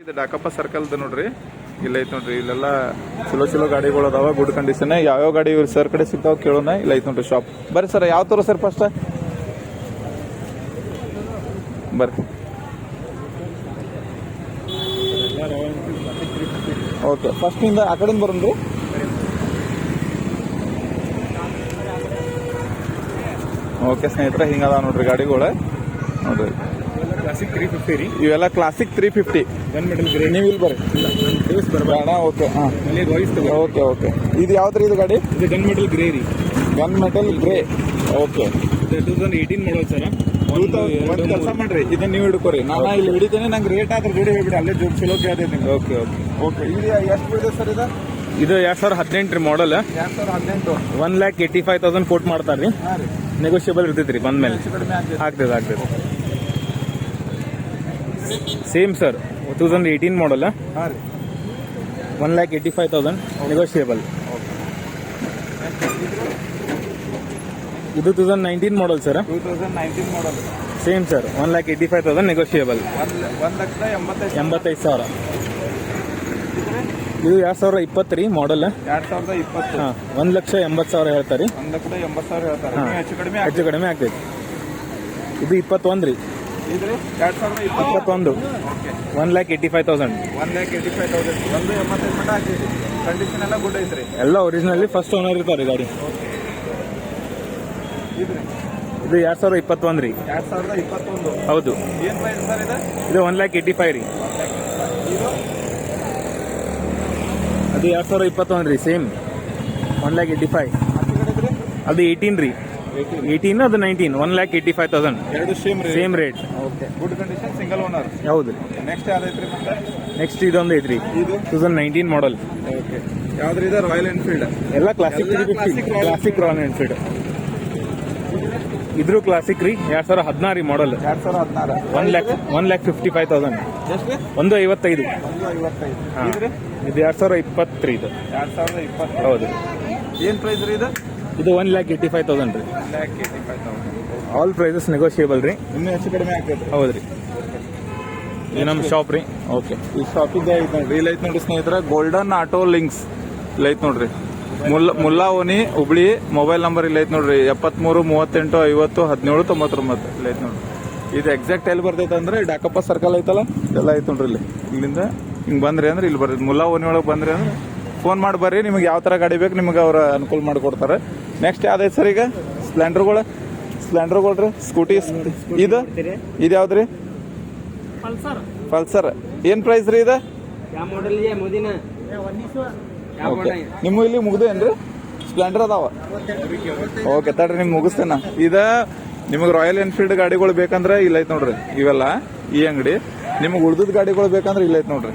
ಇದು ಡಾಕಪ್ಪ ಸರ್ಕಲ್ ನೋಡ್ರಿ. ಇಲ್ಲ ಐತ್ ನೋಡ್ರಿ, ಇಲ್ಲೆಲ್ಲ ಚಲೋ ಗಾಡಿಗಳು ಅದಾವ, ಗುಡ್ ಕಂಡೀಷನ್. ಯಾವ್ಯಾವ ಗಾಡಿ ಇವ್ರು ಸರ್ ಕಡೆ ಸಿಗ್ತಾವ ಕೇಳೋಣ. ಇಲ್ಲ ಐತ್ ನೋಡ್ರಿ ಶಾಪ್. ಬರ್ರಿ ಸರ್, ಯಾವ ತೋರ ಸರ್ ಫಸ್ಟ್ ಬರ್ರಿ. ಓಕೆ, ಫಸ್ಟ್ ನಿಂದ ಆ ಕಡೆಯಿಂದ ಬರೋಣ್ರಿ. ಓಕೆ ಸ್ನೇಹಿತರೆ, ಹಿಂಗದ ನೋಡ್ರಿ ಗಾಡಿಗಳು ನೋಡ್ರಿ. ಕ್ಲಾಸಿಕ್ 350 ರೀ. ಇವೆಲ್ಲ ಕ್ಲಾಸಿಕ್ 350 ಗನ್ ಮೆಟಲ್ ಗ್ರೇ. ನೀವು ಇಲ್ಲಿ ಬರ್ರಿ. ಓಕೆ ಹಾಂ, ಓಕೆ ಓಕೆ. ಇದು ಯಾವ್ದ್ರಿ ಇದು ಗಾಡಿ? ಇದು ಗನ್ ಮೆಟಲ್ ಗ್ರೇ ರೀ. Gun metal grey. Okay, 2018 model sir. ಒಂದು ಕೆಲಸ ಮಾಡ್ರಿ, ಇದನ್ನ ನೀವು ಹಿಡ್ಕೋರಿ, ನಾನು ಇಲ್ಲಿ ಹಿಡಿತೀನಿ. ನಂಗೆ ರೇಟ್ ಆದ್ರೆ ರೇಡಿ ಹೇಳ್ಬಿಡಿ, ಅಲ್ಲೇ ಚಲೋ ಕೇಳ್ತೀನಿ. Okay okay okay. ಇದು ಎಷ್ಟು ಬೀಳಿದೆ ಸರ್ ಇದು? ಇದು 2018 ರೀ ಮಾಡಲ್. 2018. 1,85,000 ಕೋಟ್ ಮಾಡ್ತಾರ್ರಿ. ಹಾಂ ರೀ, ನೆಗೋಷಿಯಬಲ್ ಇರ್ತೈತ್ರಿ ಬಂದ್ಮೇಲೆ. ಆಗ್ತದೆ. Same sir, 2018 model. ಹಾಂ ರೀ, 1,85,000 ನೆಗೋಷಿಯಬಲ್. ಇದು 2019 model sir. 2019 model. Same sir, 1,85,000 negotiable. 1,85,000. ಇದು 2020 ರೀ ಮಾಡಲ್. 2020. ಹಾಂ, 1,80,000 ಹೇಳ್ತಾರೆ. 1,80,000 ಹೇಳ್ತಾರೆ. ಹಾಂ, ಹೆಚ್ಚು ಕಡಿಮೆ ಆಗ್ತೈತಿ. ಇದು 21 ರೀ. ಇದ್ರಿ 2021. ಓಕೆ, 1,85,000. 1,85,000. 1,85,000 ಮಟ್ಟ ಹಾಕಿದ್ರಿ. ಕಂಡೀಷನ್ ಎಲ್ಲ ಗುಡ್ ಐತ್ರಿ. ಎಲ್ಲ ಒರಿಜಿನಲ್ಲಿ ಫಸ್ಟ್ ಓನರ್ ಇರ್ತಾರೆ ಗಾಡಿ. ಇದ್ರಿ ಇದು 2021 ರೀ. 2021. ಹೌದು. ಏನ್ ಪ್ರೈಸ್ ಸರ್ ಇದು? ಇದು 1,85,000 ರೀ. ಇದು ಅದು 2021 ರೀ. ಸೇಮ್ 1,85,000. ಅದು 18 ರೀ. 18 ಅದು 19. 1,85,000. ಎರಡು same rate. Okay, good condition, single owner. ಹೌದು. ನೆಕ್ಸ್ಟ್ ಯಾವ್ದೈತ್ರಿ ಮತ್ತೆ? ನೆಕ್ಸ್ಟ್ ಇದೊಂದು ಐತ್ರಿ. ಇದು 2019 ಮಾಡಲ್. ಓಕೆ, ಯಾವ್ದ್ರಿ ಇದು? Royal Enfield. ಎಲ್ಲ ಕ್ಲಾಸಿಕ್ 350. Classic royal Enfield. ಇದ್ರು ಕ್ಲಾಸಿಕ್ ರೀ. 2016 ರೀ ಮಾಡಲ್. 2016. 1,55,000. ಎಷ್ಟು? 1,55,000. 1,55,000. ಹಾಂ. ಇದ್ರಿ ಇದು 2020 ಇದು. 2020. ಹೌದು. ಏನ್ ಪ್ರೈಸ್ ರೀ ಇದು? ಇದು 1,85,000 ರೀ. 1,85,000. ಆಲ್ ಪ್ರೈಸಸ್ ನೆಗೋಷಿಯಬಲ್ ರೀ. ಇನ್ನೂ ಹೆಚ್ಚು ಕಡಿಮೆ ಆಗ್ತೈತೆ. ಹೌದ್ರಿ. ಇದು ನಮ್ಮ ಶಾಪ್ ರೀ. ಓಕೆ, ಈ ಶಾಪಿಗೆ ಐತೆ ನೋಡ್ರಿ. ಇಲ್ಲಿ ಐತೆ ನೋಡ್ರಿ ಸ್ನೇಹಿತರೆ, ಗೋಲ್ಡನ್ ಆಟೋ ಲಿಂಕ್ಸ್. ಇಲ್ಲಿ ಐತೆ ನೋಡ್ರಿ, ಮುಲ್ಲಾ ಓನಿ ಹುಬ್ಳಿ. ಮೊಬೈಲ್ ನಂಬರ್ ಇಲ್ಲಿ ಐತೆ ನೋಡ್ರಿ, 73 38 50 17 99. ಇಲ್ಲಿ ಐತೆ ನೋಡ್ರಿ. ಇದು ಎಕ್ಸಾಕ್ಟ್ ಎಲ್ಲಿ ಬರ್ತೈತೆ ಅಂದ್ರೆ ಡಾಕಪ್ಪ ಸರ್ಕಲ್ ಐತಲ್ಲ, ಎಲ್ಲ ಐತೆ ನೋಡ್ರಿ. ಇಲ್ಲಿಂದ ಹಿಂಗೆ ಬಂದ್ರಿ ಅಂದ್ರೆ ಇಲ್ಲಿ ಬರ್ತೈತೆ. ಮುಲ್ಲಾ ಓನಿ ಒಳಗೆ ಬಂದ್ರಿ ಅಂದ್ರೆ ಫೋನ್ ಮಾಡಿ ಬರ್ರಿ. ನಿಮಗೆ ಯಾವ ಥರ ಗಾಡಿ ಬೇಕು ನಿಮಗೆ ಅವ್ರು ಅನುಕೂಲ ಮಾಡಿಕೊಡ್ತಾರೆ. ನೆಕ್ಸ್ಟ್ ಯಾವ್ದೈತೆ ಸರ್ ಈಗ? ಸ್ಪ್ಲೆಂಡರ್ಗಳು ರೀ, ಸ್ಕೂಟಿ. ಇದು ಯಾವ್ದು ರೀ? ಪಲ್ಸರ್. ಏನ್ ಪ್ರೈಸ್ ರೀ ಇದು? ಓಕೆ, ನಿಮ್ಮ ಇಲ್ಲಿ ಮುಗ್ದೇನ್ರಿ? ಸ್ಪ್ಲೆಂಡರ್ ಅದಾವ. ಓಕೆ, ತಡ್ರಿ ನಿಮ್ಗೆ ಮುಗಿಸ್ತೇನ. ಇದ ನಿಮಗೆ ರಾಯಲ್ ಎನ್ಫೀಲ್ಡ್ ಗಾಡಿಗಳು ಬೇಕಂದ್ರೆ ಇಲ್ಲ ಐತೆ ನೋಡ್ರಿ. ಇವೆಲ್ಲ ಈ ಅಂಗಡಿ. ನಿಮಗೆ ಉಳ್ದದ ಗಾಡಿಗಳು ಬೇಕಂದ್ರೆ ಇಲ್ಲ ಐತೆ ನೋಡ್ರಿ.